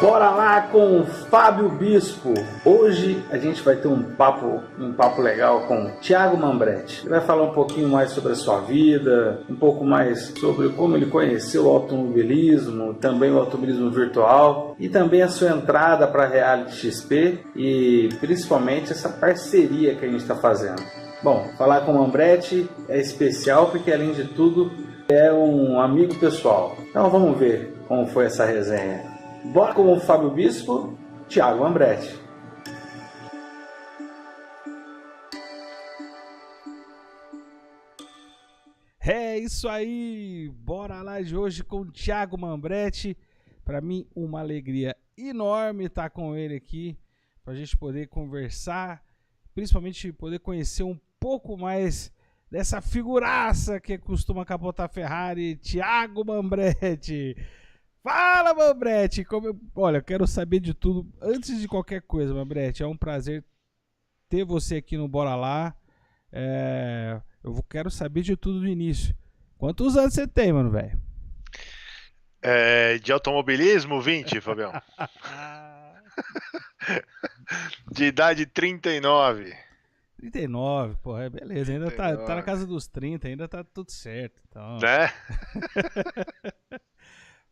Bora lá com o Fábio Bispo. Hoje a gente vai ter um papo legal com o Thiago Mambretti. Ele vai falar um pouquinho mais sobre a sua vida, um pouco mais sobre como ele conheceu o automobilismo, também o automobilismo virtual e também a sua entrada para a Reality XP e principalmente essa parceria que a gente está fazendo. Bom, falar com o Mambretti é especial porque além de tudo é um amigo pessoal. Então vamos ver como foi essa resenha. Bora com o Fábio Bispo, Thiago Mambretti. É isso aí, bora lá de hoje com o Thiago Mambretti. Para mim, uma alegria enorme estar com ele aqui, para a gente poder conversar, principalmente poder conhecer um pouco mais dessa figuraça que costuma capotar Ferrari, Thiago Mambretti. Fala, Mambretti! Olha, eu quero saber de tudo. Antes de qualquer coisa, Mambretti, é um prazer ter você aqui no Bora Lá. Eu quero saber de tudo do início. Quantos anos você tem, mano, velho? De automobilismo, 20, Fabião. De idade, 39. 39, porra, beleza. Ainda 39. Tá na casa dos 30, ainda tá tudo certo. Então. Né?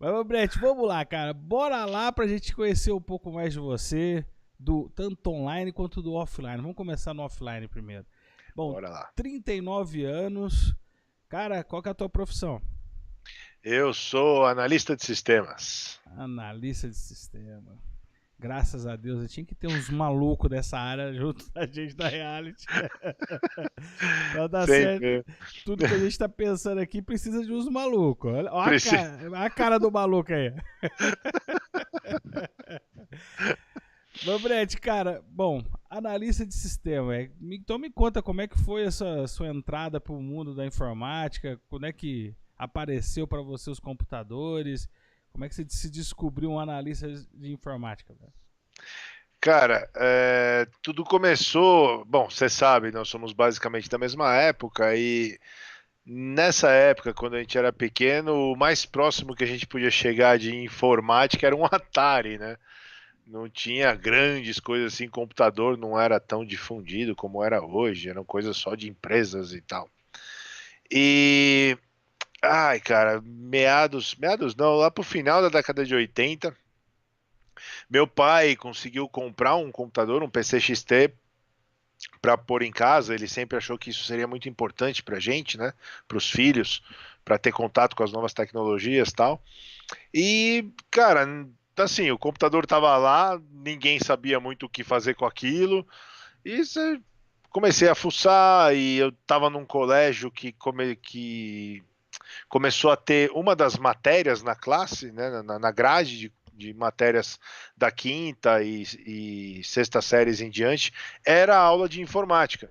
Mas, Mambretti, vamos lá, cara. Bora lá pra gente conhecer um pouco mais de você, tanto online quanto do offline. Vamos começar no offline primeiro. Bom, bora lá. 39 anos. Cara, qual que é a tua profissão? Eu sou analista de sistemas. Analista de sistema. Graças a Deus, eu tinha que ter uns malucos dessa área junto da gente da Reality. Pra dar certo. Tudo que a gente tá pensando aqui precisa de uns malucos. Olha a cara do maluco aí. Mambretti, cara, bom, analista de sistema. Então me conta como é que foi essa sua entrada pro mundo da informática, quando é que apareceu para você os computadores. Como é que você se descobriu um analista de informática? Velho? Cara, tudo começou... Bom, você sabe, nós somos basicamente da mesma época e nessa época, quando a gente era pequeno, o mais próximo que a gente podia chegar de informática era um Atari, né? Não tinha grandes coisas assim, computador não era tão difundido como era hoje, eram coisas só de empresas e tal. E... Ai, cara, meados não, lá pro final da década de 80, meu pai conseguiu comprar um computador, um PC XT, para pôr em casa. Ele sempre achou que isso seria muito importante pra gente, né, pros filhos, para ter contato com as novas tecnologias e tal. E, cara, assim, o computador tava lá, ninguém sabia muito o que fazer com aquilo, e comecei a fuçar, e eu tava num colégio que começou a ter uma das matérias na classe, né, na grade de matérias da quinta e sexta séries em diante, era a aula de informática.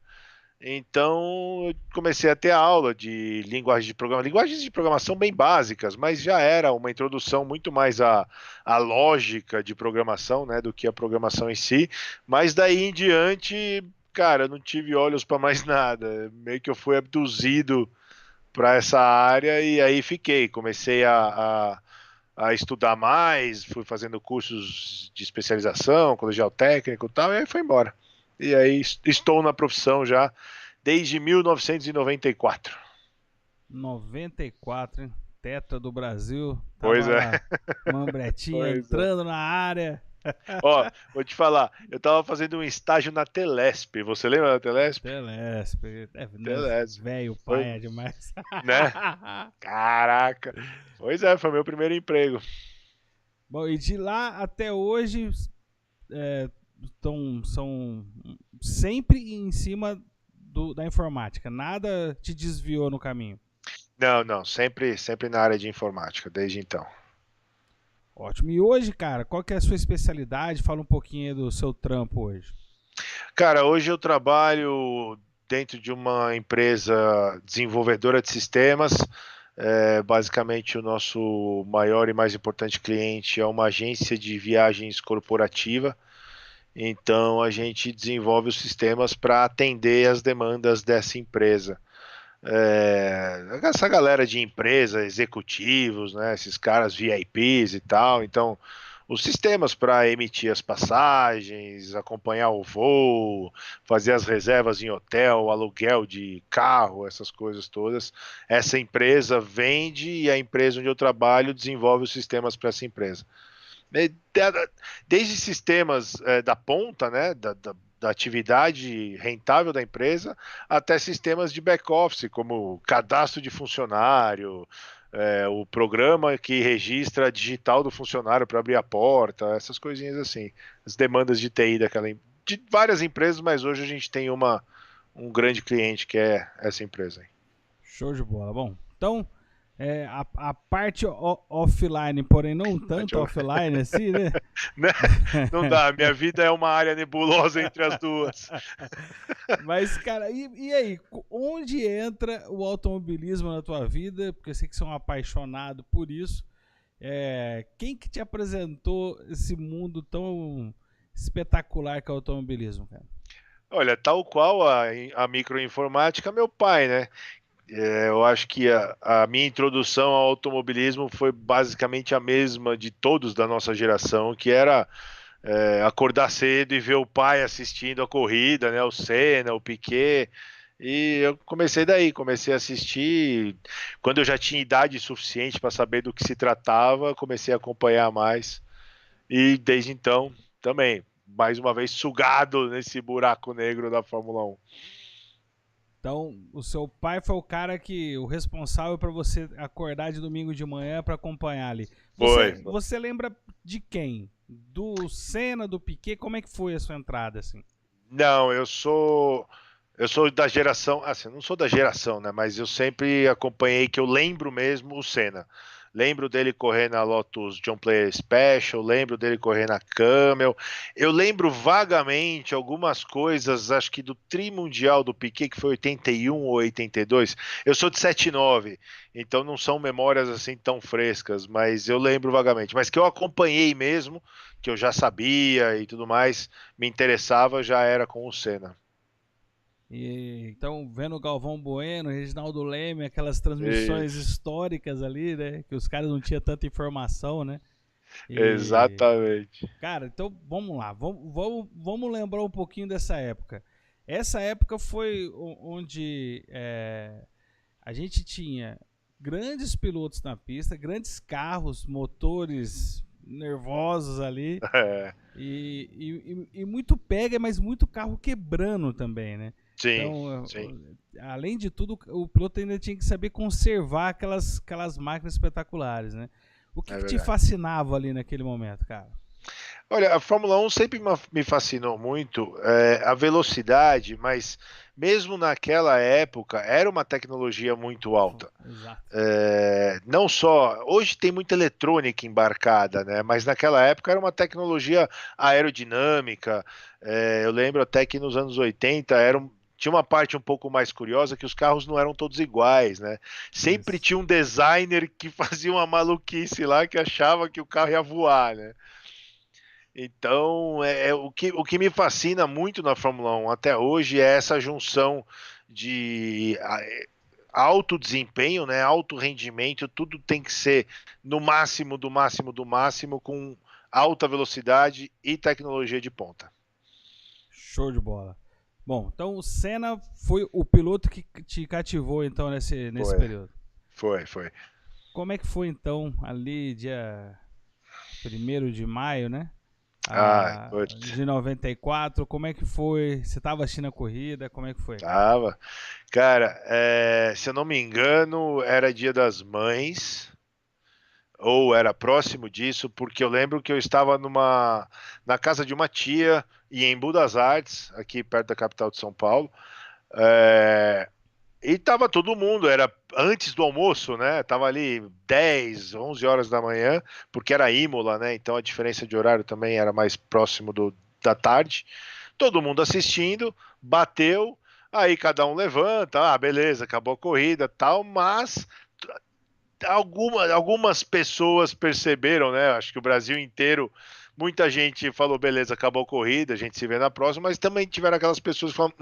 Então eu comecei a ter aula de linguagens de programação bem básicas, mas já era uma introdução muito mais à lógica de programação, né, do que a programação em si. Mas daí em diante, cara, eu não tive olhos para mais nada. Meio que eu fui abduzido para essa área e aí comecei a estudar mais, fui fazendo cursos de especialização, colegial técnico e tal, e aí foi embora. E aí estou na profissão já desde 1994. 94, hein? Tetra do Brasil. Pois é. Mambretinho entrando na área. Ó, vou te falar, eu tava fazendo um estágio na Telesp. Você lembra da Telesp? Telesp. Telesp. Velho, pai é demais. Né? Caraca. Pois é, foi meu primeiro emprego. Bom, e de lá até hoje são sempre em cima da informática. Nada te desviou no caminho? Não. Sempre na área de informática, desde então. Ótimo. E hoje, cara, qual que é a sua especialidade? Fala um pouquinho do seu trampo hoje. Cara, hoje eu trabalho dentro de uma empresa desenvolvedora de sistemas. Basicamente, o nosso maior e mais importante cliente é uma agência de viagens corporativa. Então, a gente desenvolve os sistemas para atender as demandas dessa empresa. Essa galera de empresa, executivos, né, esses caras VIPs e tal. Então, os sistemas para emitir as passagens, acompanhar o voo, fazer as reservas em hotel, aluguel de carro, essas coisas todas. Essa empresa vende e a empresa onde eu trabalho desenvolve os sistemas para essa empresa. Desde sistemas da ponta, né, da atividade rentável da empresa, até sistemas de back-office, como cadastro de funcionário, o programa que registra a digital do funcionário para abrir a porta, essas coisinhas assim. As demandas de TI de várias empresas, mas hoje a gente tem um grande cliente que é essa empresa aí. Show de bola. Bom, então, a parte offline, porém não tanto offline assim, né? Não dá, minha vida é uma área nebulosa entre as duas. Mas, cara, e aí? Onde entra o automobilismo na tua vida? Porque eu sei que você é um apaixonado por isso. Quem que te apresentou esse mundo tão espetacular que é o automobilismo, cara? Olha, tal qual a microinformática, meu pai, né? Eu acho que a minha introdução ao automobilismo foi basicamente a mesma de todos da nossa geração, que era acordar cedo e ver o pai assistindo a corrida, né? O Senna, o Piquet. E eu comecei a assistir. Quando eu já tinha idade suficiente para saber do que se tratava, comecei a acompanhar mais. E desde então, também, mais uma vez, sugado nesse buraco negro da Fórmula 1. Então, o seu pai foi o responsável para você acordar de domingo de manhã para acompanhar ali. Você lembra de quem? Do Senna, do Piquet? Como é que foi a sua entrada, assim? Não, eu sou da geração, assim, não sou da geração, né? Mas eu sempre acompanhei, que eu lembro mesmo, o Senna. Lembro dele correr na Lotus John Player Special, lembro dele correr na Camel. Eu lembro vagamente algumas coisas, acho que do Tri Mundial do Piquet, que foi 81 ou 82. Eu sou de 79, então não são memórias assim tão frescas, mas eu lembro vagamente. Mas que eu acompanhei mesmo, que eu já sabia e tudo mais, me interessava, já era com o Senna. Então, vendo o Galvão Bueno, Reginaldo Leme, aquelas transmissões históricas ali, né? Que os caras não tinham tanta informação, né? Exatamente. Cara, então vamos lá. Vamos lembrar um pouquinho dessa época. Essa época foi onde a gente tinha grandes pilotos na pista, grandes carros, motores nervosos ali. E muito pega, mas muito carro quebrando também, né? Sim, então, sim. Além de tudo, o piloto ainda tinha que saber conservar aquelas máquinas espetaculares, né? O que te fascinava ali naquele momento, cara? Olha, a Fórmula 1 sempre me fascinou muito, a velocidade, mas mesmo naquela época era uma tecnologia muito alta. Exato. Não só, hoje tem muita eletrônica embarcada, né? Mas naquela época era uma tecnologia aerodinâmica. Eu lembro até que nos anos 80 tinha uma parte um pouco mais curiosa, que os carros não eram todos iguais, né? Sempre tinha um designer que fazia uma maluquice lá, que achava que o carro ia voar, né? Então, o que me fascina muito na Fórmula 1 até hoje é essa junção de alto desempenho, né, alto rendimento, tudo tem que ser no máximo, do máximo, do máximo, com alta velocidade e tecnologia de ponta. Show de bola. Bom, então o Senna foi o piloto que te cativou então nesse período. Foi. Como é que foi então ali dia 1º de maio, né? De 94, como é que foi? Você estava assistindo a corrida? Como é que foi? Tava. Cara, se eu não me engano, era Dia das Mães, ou era próximo disso, porque eu lembro que eu estava na casa de uma tia, e em Budas Artes, aqui perto da capital de São Paulo, e tava todo mundo, era antes do almoço, né? Tava ali 10, 11 horas da manhã, porque era Imola, né? Então a diferença de horário também era mais próximo da tarde. Todo mundo assistindo, bateu, aí cada um levanta, beleza, acabou a corrida, tal, mas algumas pessoas perceberam, né? Acho que o Brasil inteiro, muita gente falou, beleza, acabou a corrida, a gente se vê na próxima, mas também tiveram aquelas pessoas que falaram,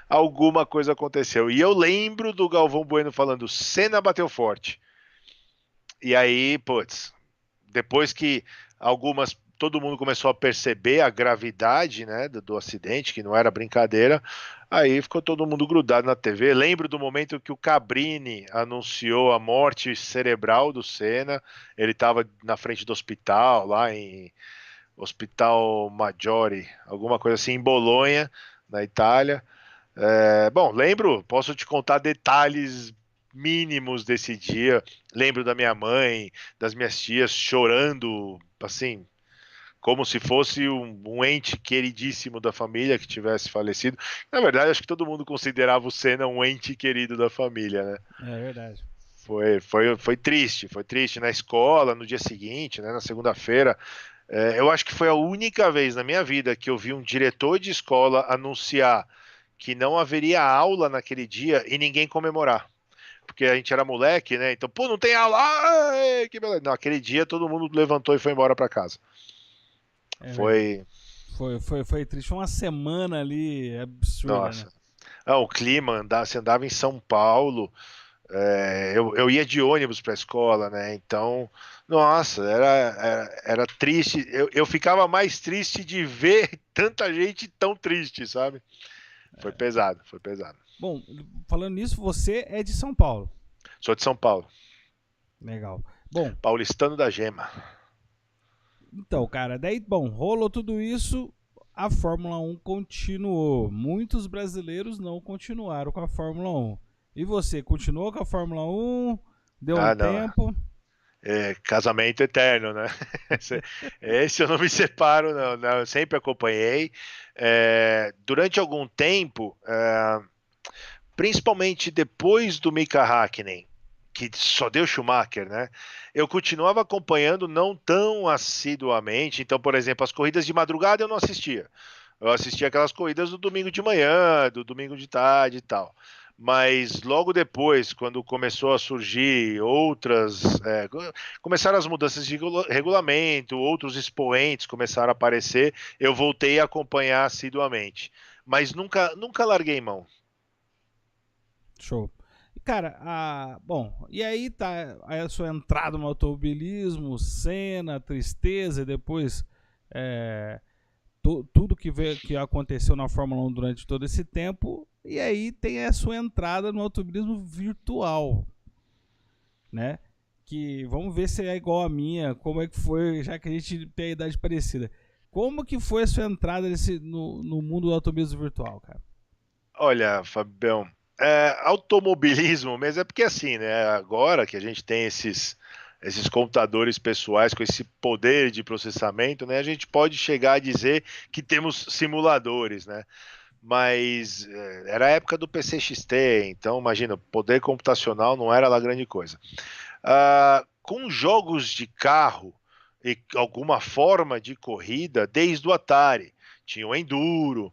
alguma coisa aconteceu. E eu lembro do Galvão Bueno falando, Senna bateu forte. E aí, putz, depois que todo mundo começou a perceber a gravidade, né, do acidente, que não era brincadeira, aí ficou todo mundo grudado na TV. Lembro do momento que o Cabrini anunciou a morte cerebral do Senna. Ele estava na frente do hospital, lá em Hospital Maggiore, alguma coisa assim, em Bolonha, na Itália. Bom, posso te contar detalhes mínimos desse dia. Lembro da minha mãe, das minhas tias chorando, assim, como se fosse um ente queridíssimo da família que tivesse falecido. Na verdade, acho que todo mundo considerava o Senna um ente querido da família, né? É verdade. Foi triste na escola, no dia seguinte, né, na segunda-feira. Eu acho que foi a única vez na minha vida que eu vi um diretor de escola anunciar que não haveria aula naquele dia e ninguém comemorar. Porque a gente era moleque, né? Então, pô, não tem aula! Ai, que beleza. Não, aquele dia todo mundo levantou e foi embora para casa. Foi. Foi triste. Foi uma semana ali absurda, Nossa. né? O clima, você andava em São Paulo, eu ia de ônibus para a escola, né? Então, nossa, era triste. Eu ficava mais triste de ver tanta gente tão triste, sabe? Foi pesado, foi pesado. Bom, falando nisso, você é de São Paulo. Sou de São Paulo. Legal. Bom, Paulistano da Gema. então, cara, daí, bom, rolou tudo isso, a Fórmula 1 continuou. Muitos brasileiros não continuaram com a Fórmula 1. E você, continuou com a Fórmula 1? Deu um Não. tempo? Casamento eterno, né? Esse eu não me separo, não. Eu sempre acompanhei. Durante algum tempo, principalmente depois do Mika Hakkinen, que só deu Schumacher, né? Eu continuava acompanhando, não tão assiduamente. Então, por exemplo, as corridas de madrugada eu não assistia. Eu assistia aquelas corridas do domingo de manhã, do domingo de tarde e tal. Mas logo depois, quando começou a surgir começaram as mudanças de regulamento, outros expoentes começaram a aparecer, eu voltei a acompanhar assiduamente. Mas nunca larguei mão. Show. Cara, bom, e aí tá a sua entrada no automobilismo, Senna, tristeza, e depois tudo que aconteceu na Fórmula 1 durante todo esse tempo, e aí tem a sua entrada no automobilismo virtual, né? Que vamos ver se é igual a minha, como é que foi, já que a gente tem a idade parecida. Como que foi a sua entrada no mundo do automobilismo virtual, cara? Olha, Fabião, automobilismo mesmo, é porque assim, né? Agora que a gente tem esses computadores pessoais com esse poder de processamento, né? A gente pode chegar a dizer que temos simuladores, né? Mas era a época do PC XT, então imagina, poder computacional não era lá grande coisa. Com jogos de carro e alguma forma de corrida, desde o Atari, tinha o Enduro,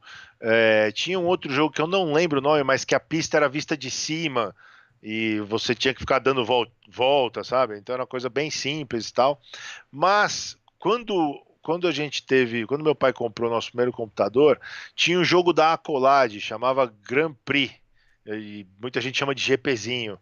tinha um outro jogo que eu não lembro o nome, mas que a pista era vista de cima e você tinha que ficar dando volta, sabe? Então era uma coisa bem simples e tal. Mas quando meu pai comprou nosso primeiro computador, tinha um jogo da Accolade, chamava Grand Prix, e muita gente chama de GPzinho.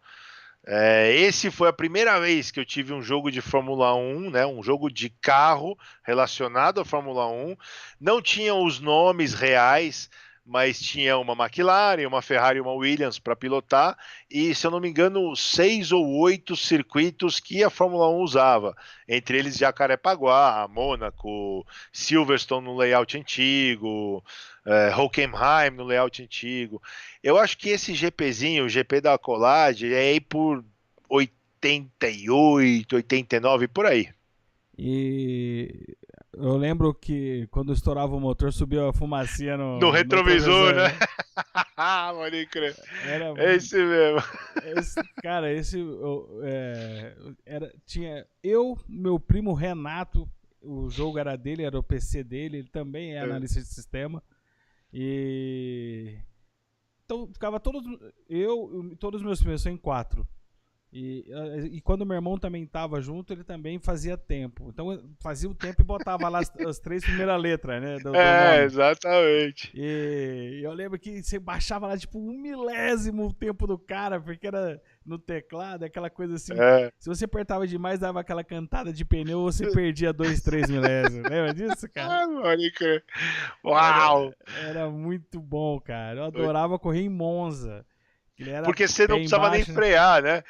Esse foi a primeira vez que eu tive um jogo de Fórmula 1, né, um jogo de carro relacionado à Fórmula 1. Não tinham os nomes reais, mas tinha uma McLaren, uma Ferrari e uma Williams para pilotar, e se eu não me engano, 6 ou 8 circuitos que a Fórmula 1 usava, entre eles Jacarepaguá, Mônaco, Silverstone no layout antigo, Hockenheim no layout antigo. Eu acho que esse GPzinho, o GP da Accolade, é aí por 88, 89, por aí. E eu lembro que quando estourava o motor, subia a fumacinha no retrovisor, né? né? Pode crer. Era Esse mesmo. Cara, tinha eu, meu primo Renato, o jogo era dele, era o PC dele, ele também é analista de sistema. Então ficava todos os meus primos, são em 4. E quando meu irmão também estava junto, ele também fazia tempo. Então fazia o tempo e botava lá as 3 primeiras letras, né? Do nome. Exatamente. E eu lembro que você baixava lá tipo 1 milésimo o tempo do cara, porque no teclado, aquela coisa assim. É. Se você apertava demais, dava aquela cantada de pneu, você perdia 2, 3 milésimos. Lembra disso, cara? Ah, pode crer. Era, Uau! era muito bom, cara. Eu adorava correr em Monza. Ele era Porque você não pé precisava nem embaixo, né? frear, né?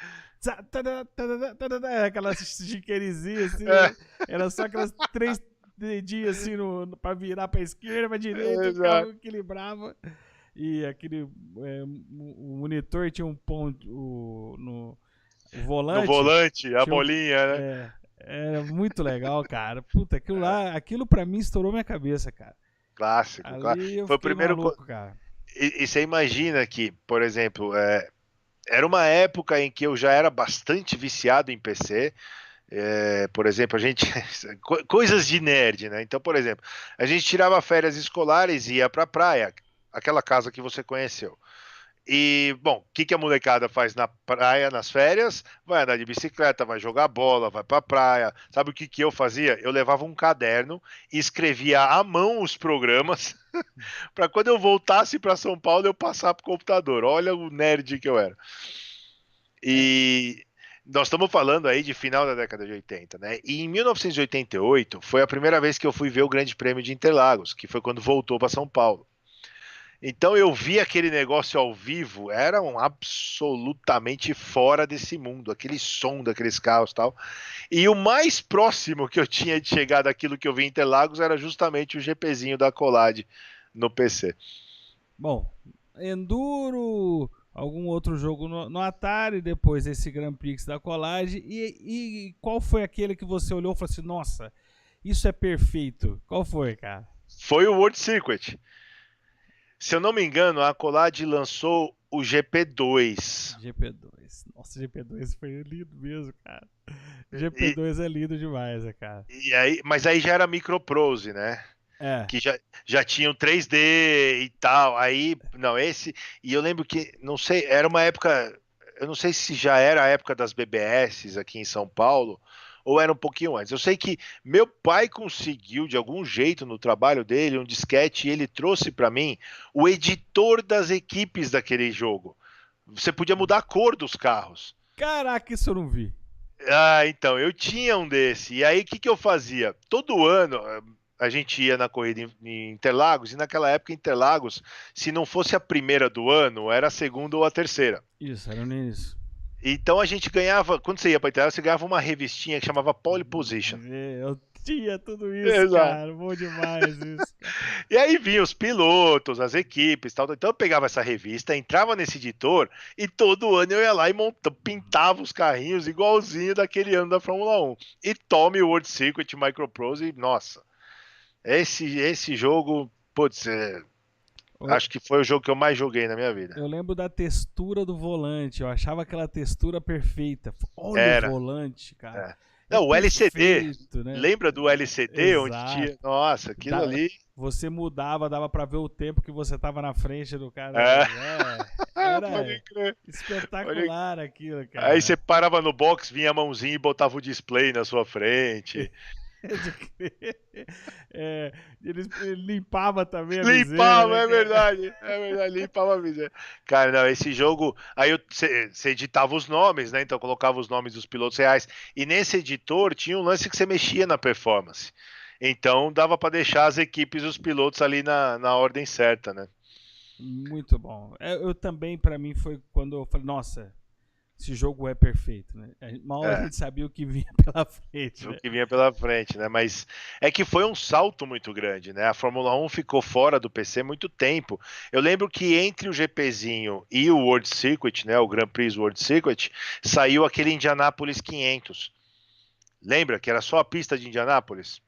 Aquelas chiqueirizinhas assim, É, né? Era só aquelas 3 dedinhos assim pra virar pra esquerda, pra direita, o exato. carro equilibrava. E aquele o monitor tinha um ponto o No volante volante, a tinha bolinha, né? era muito legal, cara. Puta, aquilo pra mim estourou minha cabeça, cara. Clássico, claro. Ali eu Foi o fiquei primeiro. maluco, cara. E você imagina que, por exemplo, era uma época em que eu já era bastante viciado em PC. Por exemplo, a gente. Coisas de nerd, né? Então, por exemplo, a gente tirava férias escolares e ia pra praia, aquela casa que você conheceu. E, bom, o que a molecada faz na praia, nas férias? Vai andar de bicicleta, vai jogar bola, vai pra praia. Sabe o que eu fazia? Eu levava um caderno e escrevia à mão os programas para quando eu voltasse para São Paulo eu passar pro computador. Olha o nerd que eu era. É, E nós estamos falando aí de final da década de 80, né? E em 1988 foi a primeira vez que eu fui ver o Grande Prêmio de Interlagos, que foi quando voltou para São Paulo. Então eu vi aquele negócio ao vivo, era um absolutamente fora desse mundo, aquele som daqueles carros e tal. E o mais próximo que eu tinha de chegar daquilo que eu vi em Interlagos era justamente o GPzinho da Colade no PC. bom, Enduro, algum outro jogo no Atari, depois esse Grand Prix da Collage. E qual foi aquele que você olhou e falou assim: nossa, isso é perfeito? Qual foi, cara? Foi o World Circuit. Se eu não me engano, a Colade lançou o GP2. GP2. Nossa, GP2 foi lindo mesmo, cara. E, GP2 é lindo demais, né, cara? e aí, mas aí já era Microprose, né? É. Que já tinham 3D e tal. Aí, não, esse. E eu lembro que, não sei, era uma época. Eu não sei se já era a época das BBS aqui em São Paulo, ou era um pouquinho antes. Eu sei que meu pai conseguiu, de algum jeito, no trabalho dele, um disquete, e ele trouxe para mim o editor das equipes daquele jogo. Você podia mudar a cor dos carros. Caraca, isso eu não vi. Ah, então, eu tinha um desse. E aí, o que eu fazia? Todo ano a gente ia na corrida em Interlagos, e naquela época Interlagos, se não fosse a primeira do ano, era a segunda ou a terceira. Isso, era nisso. Então a gente ganhava, quando você ia para Interlagos, você ganhava uma revistinha que chamava Pole Position. Eu tinha tudo isso, Exato. cara. Bom demais isso. E aí vinham os pilotos, as equipes, tal. Então eu pegava essa revista, entrava nesse editor e todo ano eu ia lá e pintava os carrinhos igualzinho daquele ano da Fórmula 1. E tome o World Circuit Microprose e, nossa, esse jogo, putz, acho que foi o jogo que eu mais joguei na minha vida. Eu lembro da textura do volante. Eu achava aquela textura perfeita. Olha Era. o volante, cara. É. Não, o LCD. Perfeito, né? Lembra do LCD Exato. onde tinha. Nossa, aquilo ali. Você mudava, dava pra ver o tempo que você tava na frente do cara. Era Pode crer. espetacular aquilo, cara. Aí você parava no box, vinha a mãozinha e botava o display na sua frente. De crer. Ele limpava também a Limpava, viseira, é verdade, limpava a viseira. Cara, não, esse jogo, aí você editava os nomes, né, então colocava os nomes dos pilotos reais, e nesse editor tinha um lance que você mexia na performance, então dava para deixar as equipes e os pilotos ali na ordem certa, né. Muito bom. Eu também, pra mim, foi quando eu falei, nossa, esse jogo é perfeito, né? Mal a gente sabia o que vinha pela frente. O Né? que vinha pela frente, né? Mas é que foi um salto muito grande, né? A Fórmula 1 ficou fora do PC muito tempo. Eu lembro que entre o GPzinho e o World Circuit, né? O Grand Prix World Circuit, saiu aquele Indianapolis 500. Lembra que era só a pista de Indianápolis?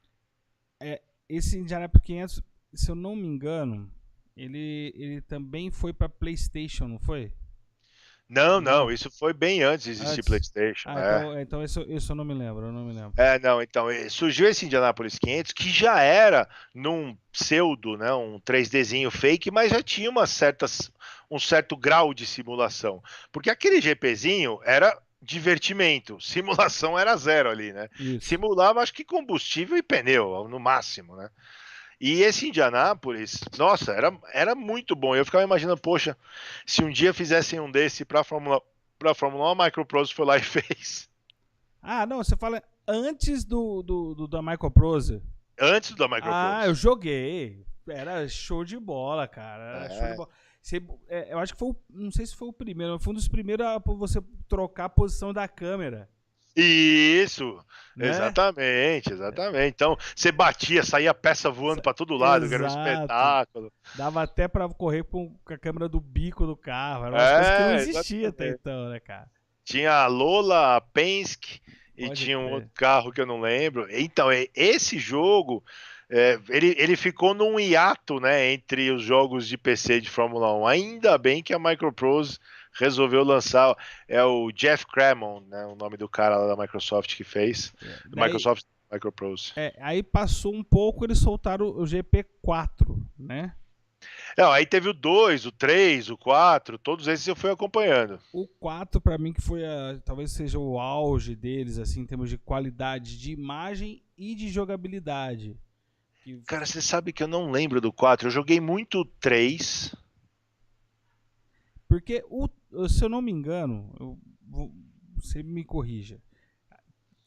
Esse Indianapolis 500, se eu não me engano, ele também foi pra PlayStation, não foi? Não, isso foi bem antes de existir Antes? PlayStation. Então isso eu não me lembro, eu não me lembro. Não, então, surgiu esse Indianapolis 500 que já era num pseudo, né, um 3Dzinho fake, mas já tinha um certo grau de simulação. Porque aquele GPzinho era divertimento, simulação era zero ali, né? Isso. Simulava, acho que combustível e pneu, no máximo, né? E esse Indianápolis, nossa, era muito bom. Eu ficava imaginando, poxa, se um dia fizessem um desse para pra Fórmula 1, a Microprose foi lá e fez. Ah, não, você fala antes da Microprose. Antes da Ah, eu Microprose. joguei. Era show de bola, cara. Era show de É. bola. Eu acho que foi não sei se foi o primeiro, mas foi um dos primeiros a você trocar a posição da câmera, Isso, né? exatamente, exatamente. Então, você batia, saía peça voando pra todo lado, que era um Exato. espetáculo. Dava até pra correr com a câmera do bico do carro. Eram umas coisas que não É, existia até exatamente. então, né, cara? Tinha a Lola, a Penske e Pode tinha um crer. outro carro que eu não lembro. Então, esse jogo, ele ficou num hiato, né, entre os jogos de PC de Fórmula 1. Ainda bem que a Microprose resolveu lançar, é o Jeff Crammon, né, o nome do cara lá da Microsoft que fez, do Daí, Microsoft Microprose. aí passou um pouco, eles soltaram o GP4, né? Não, aí teve o 2, o 3, o 4, todos esses eu fui acompanhando. O 4 pra mim que foi talvez seja o auge deles assim em termos de qualidade de imagem e de jogabilidade. Que- Cara, você sabe que eu não lembro do 4. Eu joguei muito o 3. Porque se eu não me engano, você me corrija.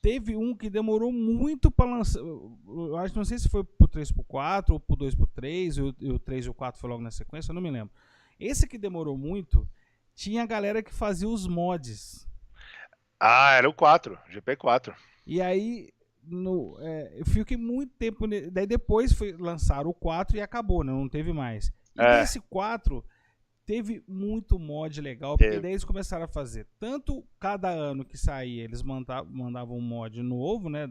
Teve um que demorou muito para lançar. Eu acho, não sei se foi pro 3 pro 4 ou pro 2 pro 3, e o 3 e o 4 foi logo na sequência, eu não me lembro. Esse que demorou muito, tinha a galera que fazia os mods. Ah, era o 4, GP4. E aí eu fiquei muito tempo. Daí depois foi lançar o 4 e acabou, né? Não teve mais. E É, nesse 4 teve muito mod legal, porque teve. daí eles começaram a fazer. Tanto cada ano que saía, eles mandavam um mod novo, né?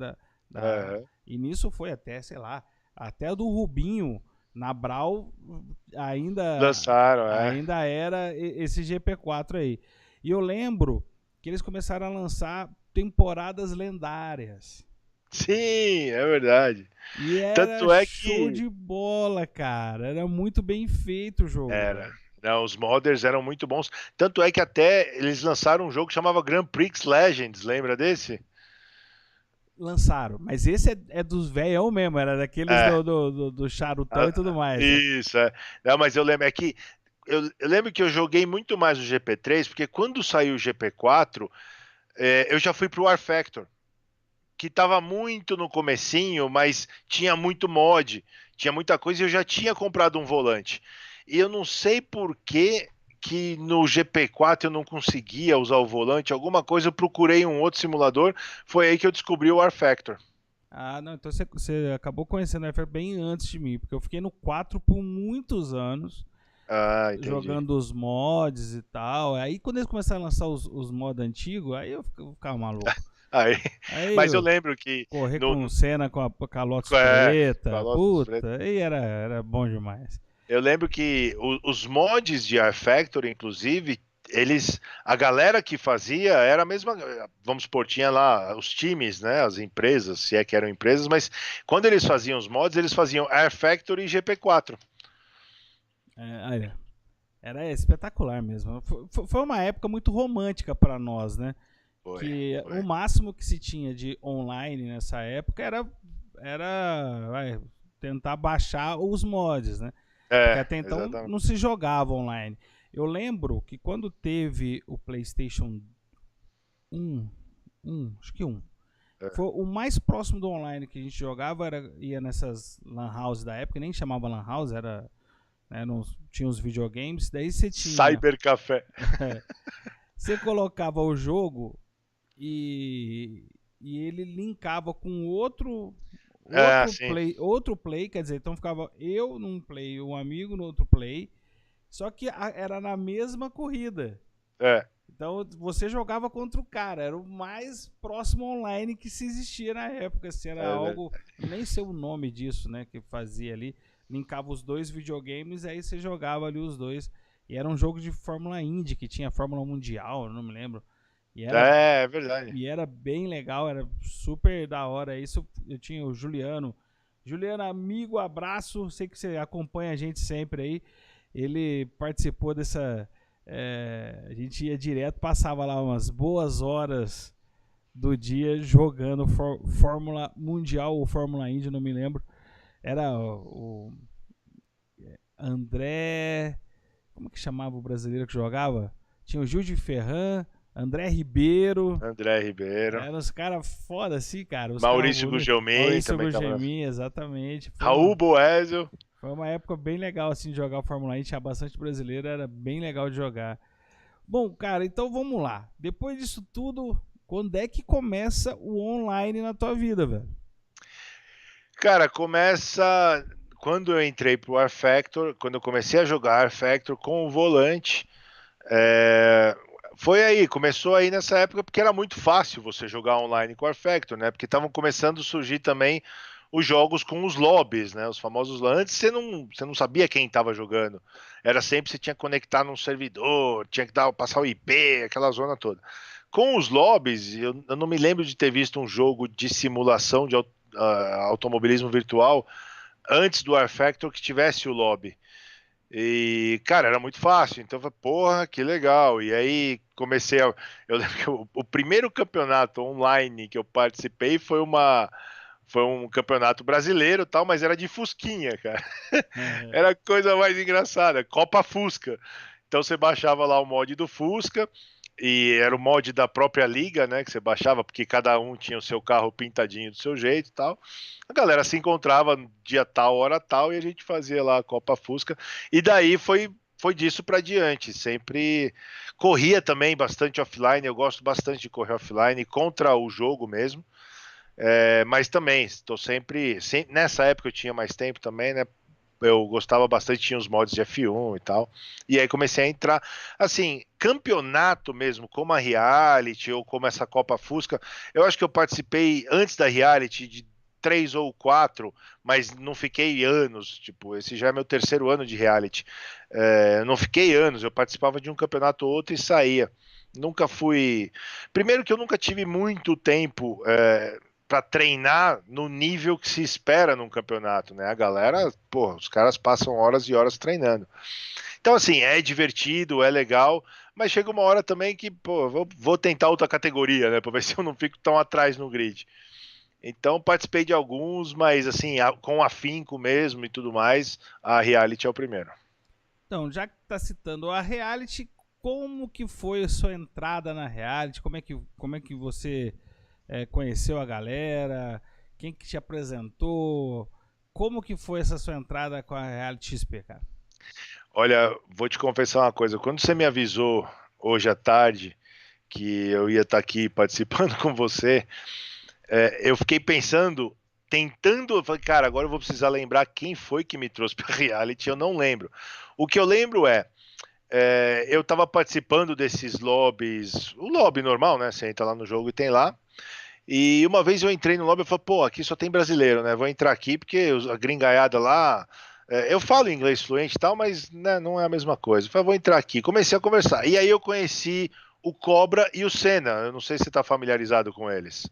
Aham. E nisso foi até, sei lá, até o do Rubinho na Brau ainda, Lançaram, é. ainda era esse GP4 aí. E eu lembro que eles começaram a lançar temporadas lendárias. Sim, é verdade. E era Tanto é show que de bola, cara. Era muito bem feito o jogo, era. velho. Não, os modders eram muito bons. Tanto é que até eles lançaram um jogo que chamava Grand Prix Legends, lembra desse? Lançaram, mas esse é dos velhão mesmo, era daqueles É. do charutão e tudo Ah, mais, né? isso, é. Não, mas eu lembro, é que eu lembro que eu joguei muito mais o GP3, porque quando saiu o GP4, eu já fui pro War Factor, que tava muito no comecinho, mas tinha muito mod, tinha muita coisa e eu já tinha comprado um volante. E eu não sei por que no GP4 eu não conseguia usar o volante, alguma coisa eu procurei um outro simulador, foi aí que eu descobri o War Factor. Ah, não, então você acabou conhecendo o FF bem antes de mim, porque eu fiquei no 4 por muitos anos, Ah, entendi. jogando os mods e tal. Aí quando eles começaram a lançar os mods antigos, aí eu ficava maluco. Aí, Aí mas eu eu lembro que correr no, com cena com a Lotus com a preta, Lotus Preto, puta, aí era bom demais. eu lembro que os mods de R Factory, inclusive, a galera que fazia era a mesma, vamos supor, tinha lá os times, né, as empresas, se é que eram empresas, mas quando eles faziam os mods, eles faziam R Factory e GP4. Olha, era espetacular mesmo. Foi uma época muito romântica para nós, né? Foi, Que o foi. máximo que se tinha de online nessa época era tentar baixar os mods, né? Porque É, até então exatamente. não se jogava online. Eu lembro que quando teve o PlayStation 1, acho que 1, É. foi o mais próximo do online que a gente jogava, ia nessas lan house da época, nem chamava lan house, era, né, tinha os videogames, daí você tinha, Cyber Café. você colocava o jogo e, ele linkava com Ah, sim. outro play, quer dizer, então ficava eu num play, um amigo no outro play, só que era na mesma corrida. É, Então você jogava contra o cara, era o mais próximo online que se existia na época, se era é algo, verdade. nem sei o nome disso, né, que fazia ali, linkava os dois videogames, aí você jogava ali os dois, e era um jogo de Fórmula Indy, que tinha Fórmula Mundial, eu não me lembro, e era, É verdade. bem legal, era super da hora, isso eu tinha o Juliano, amigo, abraço, sei que você acompanha a gente sempre aí, ele participou dessa... a gente ia direto, passava lá umas boas horas do dia jogando Fórmula Mundial ou Fórmula Indy, não me lembro. Era o André. Como que chamava o brasileiro que jogava? Tinha o Gil de Ferran, André Ribeiro. André Ribeiro. Eram os caras foda assim, cara. Os Maurício Gugelmin Maurício também Gugelmin, exatamente. Raul Boésio. Foi uma época bem legal assim de jogar o Fórmula 1, tinha bastante brasileiro, era bem legal de jogar. Bom, cara, então vamos lá. Depois disso tudo, quando é que começa o online na tua vida, velho? Cara, começa quando eu entrei pro R Factor, quando eu comecei a jogar R Factor com o volante. Foi aí, começou aí nessa época porque era muito fácil você jogar online com o R Factor, né? Porque estavam começando a surgir também os jogos com os lobbies, né? Os famosos lobbies. Antes você não sabia quem estava jogando. Era sempre você tinha que conectar num servidor, tinha que passar o IP, aquela zona toda. Com os lobbies, eu não me lembro de ter visto um jogo de simulação de automobilismo virtual antes do R Factor que tivesse o lobby. E, cara, era muito fácil. Então, eu falei, porra, que legal. E aí comecei a. Eu lembro que o primeiro campeonato online que eu participei foi um campeonato brasileiro, tal, mas era de Fusquinha, cara. Era a coisa mais engraçada, Copa Fusca. Então você baixava lá o mod do Fusca, e era o mod da própria liga, né, que você baixava, porque cada um tinha o seu carro pintadinho do seu jeito e tal. A galera se encontrava no dia tal, hora tal, e a gente fazia lá a Copa Fusca. E daí foi disso para diante. Sempre corria também bastante offline, eu gosto bastante de correr offline contra o jogo mesmo. Mas também, estou sempre. Nessa época eu tinha mais tempo também, né? Eu gostava bastante, tinha os mods de F1 e tal. E aí comecei a entrar. Assim, campeonato mesmo, como a Reality ou como essa Copa Fusca, eu acho que eu participei antes da Reality de 3 ou 4, mas não fiquei anos. Tipo, esse já é meu terceiro ano de Reality. Não fiquei anos, eu participava de um campeonato ou outro e saía. Nunca fui. Primeiro que eu nunca tive muito tempo. Para treinar no nível que se espera num campeonato, né? A galera, pô, os caras passam horas e horas treinando. Então, assim, é divertido, é legal, mas chega uma hora também que, pô, vou tentar outra categoria, né? Para ver se eu não fico tão atrás no grid. Então, participei de alguns, mas, assim, com afinco mesmo e tudo mais, a Reality é o primeiro. Então, já que tá citando a Reality, como que foi a sua entrada na Reality? Como é que você conheceu a galera? Quem que te apresentou? Como que foi essa sua entrada com a Reality XP, cara? Olha, vou te confessar uma coisa. Quando você me avisou hoje à tarde que eu ia estar aqui participando com você, eu fiquei pensando, eu falei, cara, agora eu vou precisar lembrar quem foi que me trouxe para Reality, eu não lembro. O que eu lembro eu estava participando desses lobbies, o lobby normal, né? Você entra lá no jogo e tem lá. E uma vez eu entrei no lobby e falei, pô, aqui só tem brasileiro, né? Vou entrar aqui porque a gringaiada lá. Eu falo inglês fluente e tal, mas né, não é a mesma coisa. Eu falei, vou entrar aqui. Comecei a conversar. E aí eu conheci o Cobra e o Senna. Eu não sei se você está familiarizado com eles.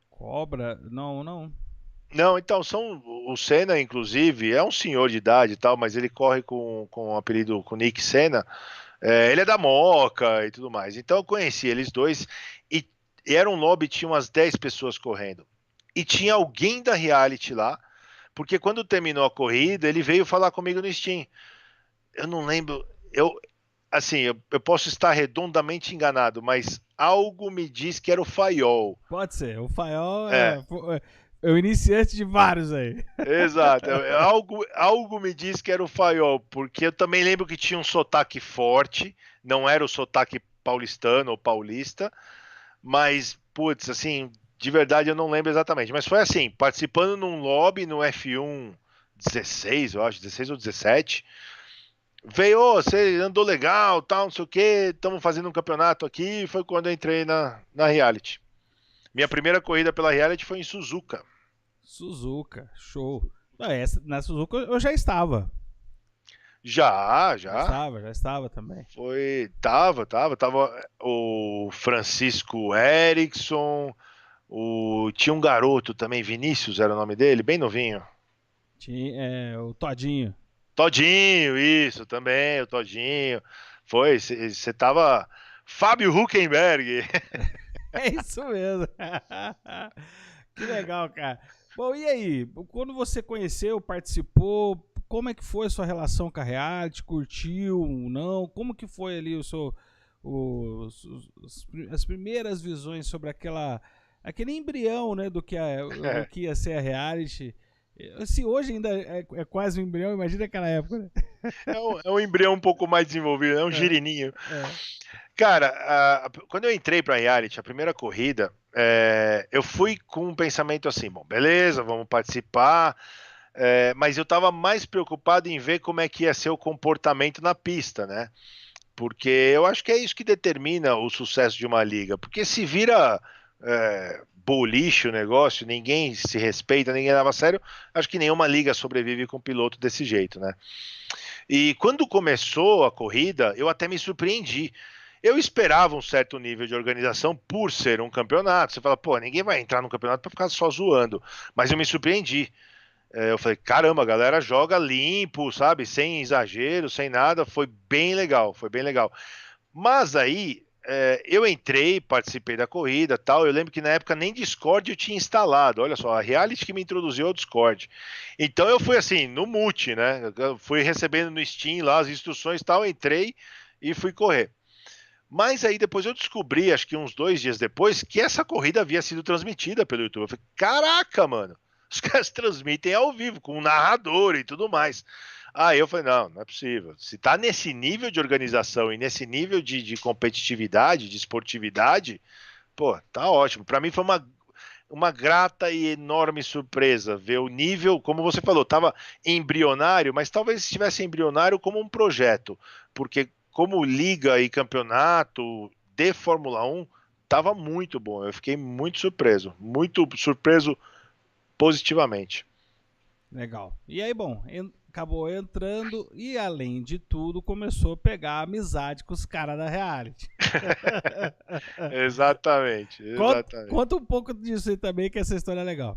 Cobra? Não, não. Não, então, o Senna, inclusive, é um senhor de idade e tal, mas ele corre com o apelido, com o Nick Senna. Ele é da Moca e tudo mais. Então eu conheci eles dois e era um lobby, tinha umas 10 pessoas correndo. E tinha alguém da Reality lá, porque quando terminou a corrida, ele veio falar comigo no Steam. Eu não lembro, assim, eu posso estar redondamente enganado, mas algo me diz que era o Faiol. Pode ser, o Faiol É, é o iniciante de vários aí. exato. Algo me diz que era o Faiol, porque eu também lembro que tinha um sotaque forte, não era o sotaque paulistano ou paulista, mas, putz, assim, de verdade eu não lembro exatamente. Mas foi assim, participando num lobby no F1 16, eu acho, 16 ou 17. Veio, você andou legal, tal, não sei o que, estamos fazendo um campeonato aqui. Foi quando eu entrei na Reality. Minha primeira corrida pela Reality foi em Suzuka. Suzuka, show. Na Suzuka eu já estava. Já. Já estava também. Tava o Francisco Erickson, tinha um garoto também, Vinícius era o nome dele, bem novinho. Tinha o Todinho. Todinho, isso, também, o Todinho. Você tava Fábio Huckenberg. É isso mesmo. Que legal, cara. Bom, e aí? Quando você conheceu, participou, como é que foi a sua relação com a Reality? Curtiu, não? Como que foi ali as primeiras visões sobre aquele embrião, né, do que ia ser a reality. Se hoje ainda é quase um embrião, imagina aquela época, né? É um embrião um pouco mais desenvolvido, é um girininho. Cara, quando eu entrei pra reality, a primeira corrida, eu fui com um pensamento assim, bom, beleza, vamos participar, mas eu tava mais preocupado em ver como é que ia ser o comportamento na pista, né? Porque eu acho que é isso que determina o sucesso de uma liga. Porque se vira bolicho o negócio, ninguém se respeita, ninguém leva a sério, acho que nenhuma liga sobrevive com um piloto desse jeito, né? E quando começou a corrida, eu até me surpreendi. Eu esperava um certo nível de organização por ser um campeonato. Você fala, pô, ninguém vai entrar no campeonato para ficar só zoando. Mas eu me surpreendi. Eu falei, caramba, a galera joga limpo, sabe? Sem exagero, sem nada. Foi bem legal, foi bem legal. Mas aí, eu entrei, participei da corrida tal. Eu lembro que na época nem Discord eu tinha instalado. Olha só, a Reality que me introduziu ao Discord. Então eu fui assim, no mute, né? Eu fui recebendo no Steam lá as instruções tal, entrei e fui correr. Mas aí depois eu descobri, acho que uns 2 dias depois, que essa corrida havia sido transmitida pelo YouTube. Eu falei, caraca, mano, os caras transmitem ao vivo, com um narrador e tudo mais. Aí eu falei, não é possível. Se tá nesse nível de organização e nesse nível de competitividade, de esportividade, pô, tá ótimo. Para mim foi uma grata e enorme surpresa ver o nível, como você falou, estava embrionário, mas talvez estivesse embrionário como um projeto, porque como liga e campeonato de Fórmula 1, estava muito bom. Eu fiquei muito surpreso positivamente. Legal. E aí, bom, acabou entrando e, além de tudo, começou a pegar amizade com os caras da reality. Exatamente. Conta um pouco disso aí também, que essa história é legal.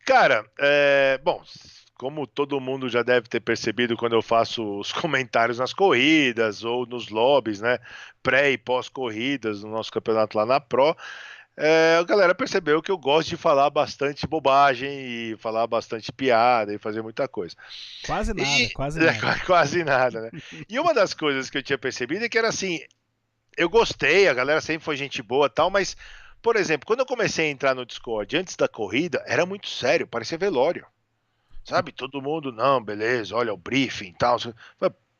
Cara, bom, como todo mundo já deve ter percebido quando eu faço os comentários nas corridas ou nos lobbies, né, pré e pós-corridas no nosso campeonato lá na Pro, a galera percebeu que eu gosto de falar bastante bobagem e falar bastante piada e fazer muita coisa. Quase nada, quase nada. Quase nada, né? E uma das coisas que eu tinha percebido é que era assim, eu gostei, a galera sempre foi gente boa e tal, mas, por exemplo, quando eu comecei a entrar no Discord antes da corrida, era muito sério, parecia velório. Sabe, todo mundo, não, beleza, olha o briefing e tal.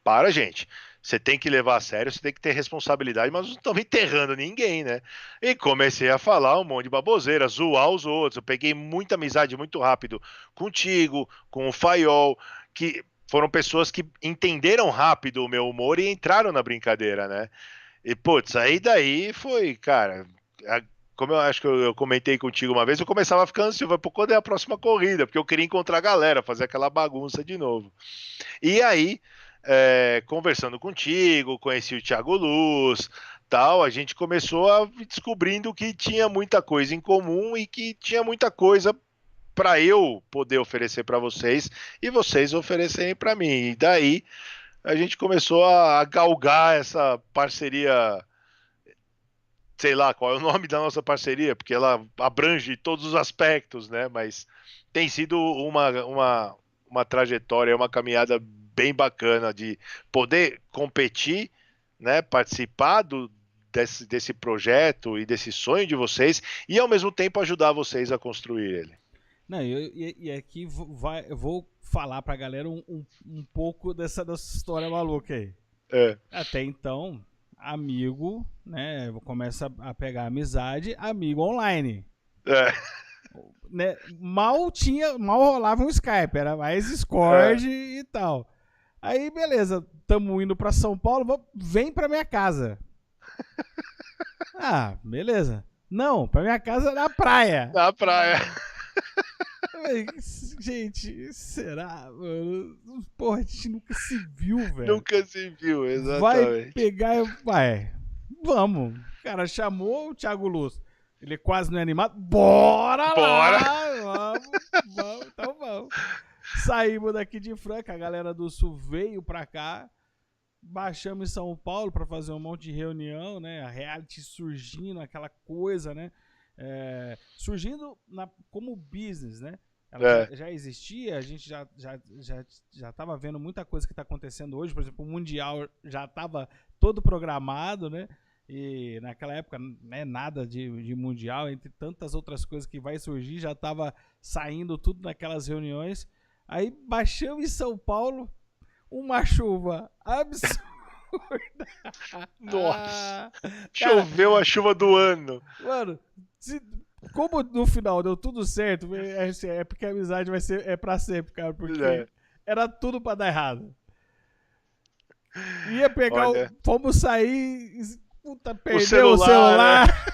Para, gente. Você tem que levar a sério, você tem que ter responsabilidade, mas não estamos enterrando ninguém, né? E comecei a falar um monte de baboseira, zoar os outros. Eu peguei muita amizade muito rápido contigo, com o Faiol, que foram pessoas que entenderam rápido o meu humor e entraram na brincadeira, né? E, putz, aí daí foi, cara, como eu acho que eu comentei contigo uma vez, eu começava a ficar ansioso por quando é a próxima corrida, porque eu queria encontrar a galera, fazer aquela bagunça de novo. E aí, conversando contigo, conheci o Thiago Luz, tal, a gente começou a descobrindo que tinha muita coisa em comum e que tinha muita coisa para eu poder oferecer para vocês e vocês oferecerem para mim. E daí a gente começou a galgar essa parceria. Sei lá qual é o nome da nossa parceria, porque ela abrange todos os aspectos, né? Mas tem sido uma trajetória, uma caminhada bem bacana de poder competir, né? Participar desse projeto e desse sonho de vocês e ao mesmo tempo ajudar vocês a construir ele. Não, e aqui eu vou falar pra galera um pouco dessa nossa história maluca aí. Até então, amigo, né? Começa a pegar amizade, amigo online. Né, mal rolava um Skype, era mais Discord e tal. Aí, beleza, tamo indo pra São Paulo, vem pra minha casa. Ah, beleza. Não, pra minha casa na praia. Na praia. Gente, será, mano? Porra, a gente nunca se viu, velho. Nunca se viu, exatamente. Vai pegar e vai. Vamos. O cara chamou o Thiago Luz. Ele quase não é animado. Bora lá! Vamos, então vamos. Saímos daqui de Franca, a galera do Sul veio pra cá. Baixamos em São Paulo pra fazer um monte de reunião, né? A reality surgindo, aquela coisa, né? Surgindo como business, né? Ela já existia, a gente já estava vendo muita coisa que está acontecendo hoje. Por exemplo, o Mundial já estava todo programado, né? E naquela época, né, nada de mundial, entre tantas outras coisas que vai surgir, já tava saindo tudo naquelas reuniões. Aí baixamos em São Paulo, uma chuva absurda. Nossa, Cara, choveu a chuva do ano. mano, como no final deu tudo certo, é porque a amizade vai ser pra sempre, cara, porque É. era tudo pra dar errado. Ia pegar Olha. fomos sair, puta, perdeu o celular, celular.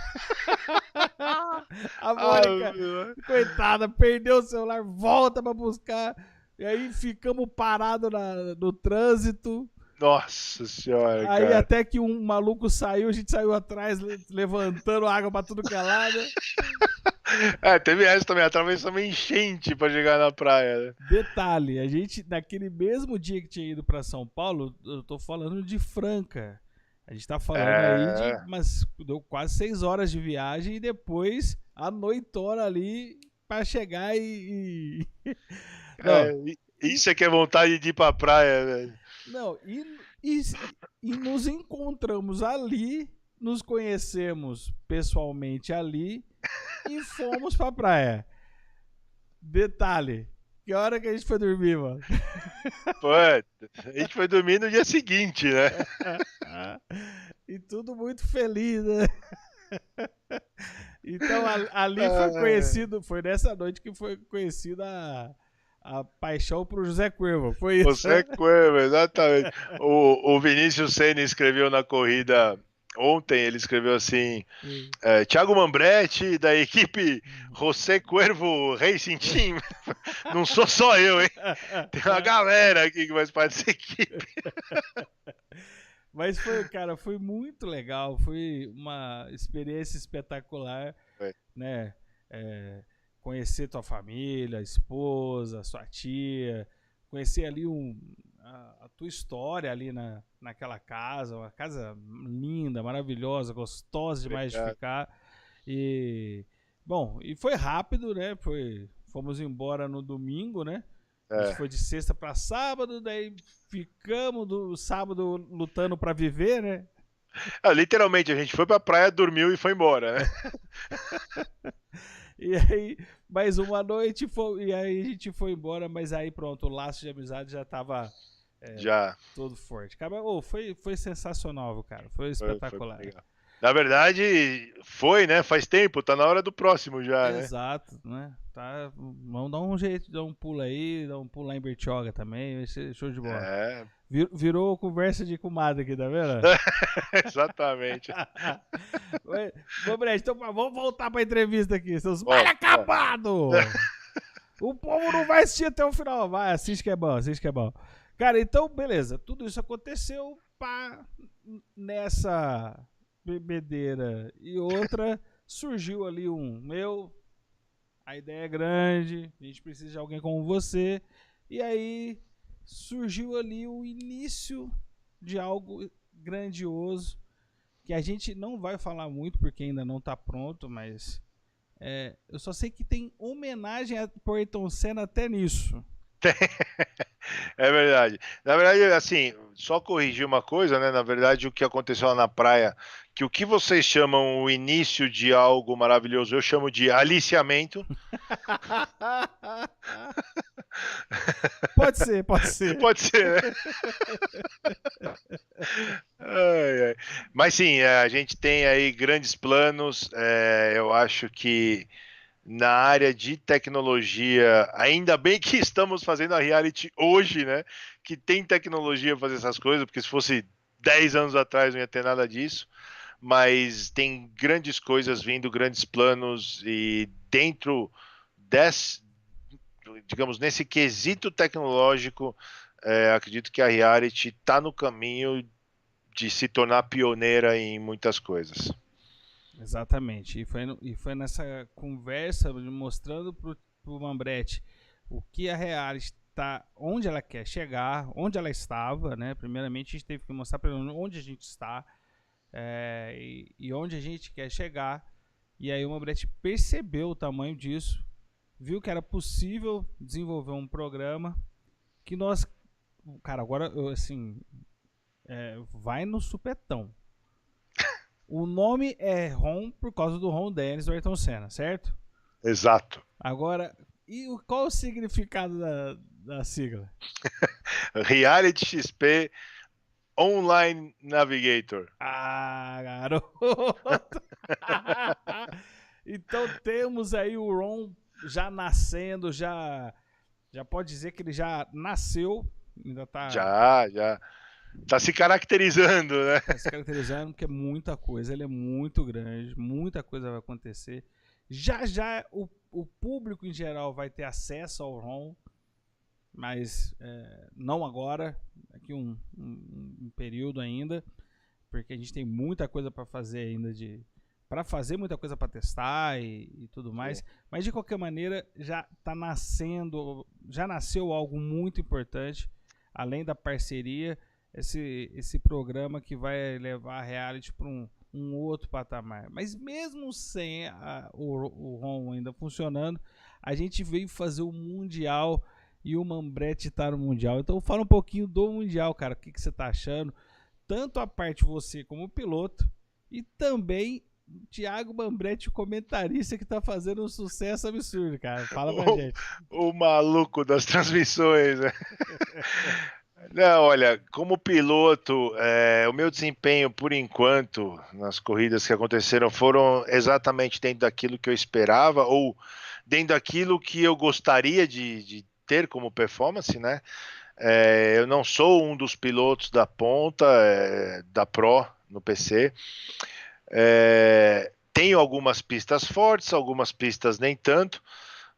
A Ah, Mônica, coitada, perdeu o celular, volta pra buscar. E aí ficamos parados no trânsito. nossa senhora, Aí cara. até que um maluco saiu, a gente saiu atrás, levantando água pra tudo que é lado. Teve essa também, atravessamos enchente pra chegar na praia. Né? Detalhe, a gente, naquele mesmo dia que tinha ido pra São Paulo, eu tô falando de Franca. A gente tá falando aí mas deu quase 6 horas de viagem e depois a noitona ali pra chegar e... Não, Isso é que é vontade de ir pra praia, velho. Não, e nos encontramos ali, nos conhecemos pessoalmente ali e fomos pra praia. Detalhe, que hora que a gente foi dormir, mano? Pô, a gente foi dormir no dia seguinte, né? E tudo muito feliz, né? Então ali foi conhecido, foi nessa noite que foi conhecida a paixão pro José Cuervo, foi isso? José Cuervo, exatamente. O Vinícius Senna escreveu na corrida ontem, ele escreveu assim, Thiago Mambretti, da equipe José Cuervo Racing Team. Não sou só eu, hein? Tem uma galera aqui que faz parte dessa equipe. Mas foi, cara, foi muito legal, foi uma experiência espetacular, né? Conhecer tua família, esposa, sua tia, conhecer ali a tua história ali naquela casa, uma casa linda, maravilhosa, gostosa demais de ficar. E, bom, e foi rápido, né? Fomos embora no domingo, né? A gente foi de sexta para sábado, daí ficamos do sábado lutando para viver, né? Literalmente, a gente foi pra praia, dormiu e foi embora, né? E aí, mais uma noite, e aí a gente foi embora, mas aí pronto, o laço de amizade já tava todo forte. Cara, foi sensacional, cara, foi espetacular. Foi na verdade, né? Faz tempo, tá na hora do próximo já, né? Exato, né? Tá, vamos dar um jeito, dar um pulo aí, dar um pulo lá em Bertioga também, vai ser show de bola. Virou conversa de comadre aqui, tá vendo? Exatamente. Bom, Brett, então vamos voltar pra entrevista aqui, seus mal acabados! O povo não vai assistir até o final. Vai, assiste que é bom, assiste que é bom. Cara, então, beleza. Tudo isso aconteceu nessa bebedeira e outra, surgiu ali a ideia é grande, a gente precisa de alguém como você. E aí surgiu ali o início de algo grandioso, que a gente não vai falar muito porque ainda não tá pronto, mas eu só sei que tem homenagem a Ayrton Senna até nisso. É verdade. Na verdade, assim, só corrigir uma coisa, né? Na verdade, o que aconteceu lá na praia, que o que vocês chamam o início de algo maravilhoso, eu chamo de aliciamento. Pode ser, pode ser. Pode ser, né? Mas sim, a gente tem aí grandes planos. Eu acho que na área de tecnologia, ainda bem que estamos fazendo a reality hoje, né? Que tem tecnologia para fazer essas coisas, porque se fosse 10 anos atrás não ia ter nada disso. Mas tem grandes coisas vindo, grandes planos, e dentro digamos, nesse quesito tecnológico, acredito que a reality está no caminho de se tornar pioneira em muitas coisas. Exatamente, e foi nessa conversa mostrando pro Mambretti o que a reality está, onde ela quer chegar, onde ela estava, né? Primeiramente a gente teve que mostrar para ele onde a gente está e onde a gente quer chegar. E aí o Mambretti percebeu o tamanho disso, viu que era possível desenvolver um programa que nós, cara, agora assim, vai no supetão. O nome é Ron por causa do Ron Dennis do Ayrton Senna, certo? Exato. Agora, qual o significado da sigla? Reality XP Online Navigator. Ah, garoto! Então temos aí o Ron já nascendo, já pode dizer que ele já nasceu, ainda tá... Já. Tá se caracterizando, né? Tá se caracterizando, porque é muita coisa, ele é muito grande, muita coisa vai acontecer. Já o público em geral vai ter acesso ao ROM, mas não agora, daqui um período ainda, porque a gente tem muita coisa para fazer ainda, para fazer muita coisa para testar e tudo mais. Mas de qualquer maneira já tá nascendo, já nasceu algo muito importante, além da parceria, esse programa que vai levar a reality para um outro patamar. Mas mesmo sem o ROM ainda funcionando, a gente veio fazer o Mundial e o Mambretti tá no Mundial. Então fala um pouquinho do Mundial, cara. O que você tá achando? Tanto a parte você como piloto e também o Thiago Mambretti, o comentarista que tá fazendo um sucesso absurdo, cara. Fala pra gente. O maluco das transmissões, né? Não, olha, como piloto, o meu desempenho, por enquanto, nas corridas que aconteceram, foram exatamente dentro daquilo que eu esperava, ou dentro daquilo que eu gostaria de ter como performance, né? Eu não sou um dos pilotos da ponta, da Pro, no PC. Tenho algumas pistas fortes, algumas pistas nem tanto,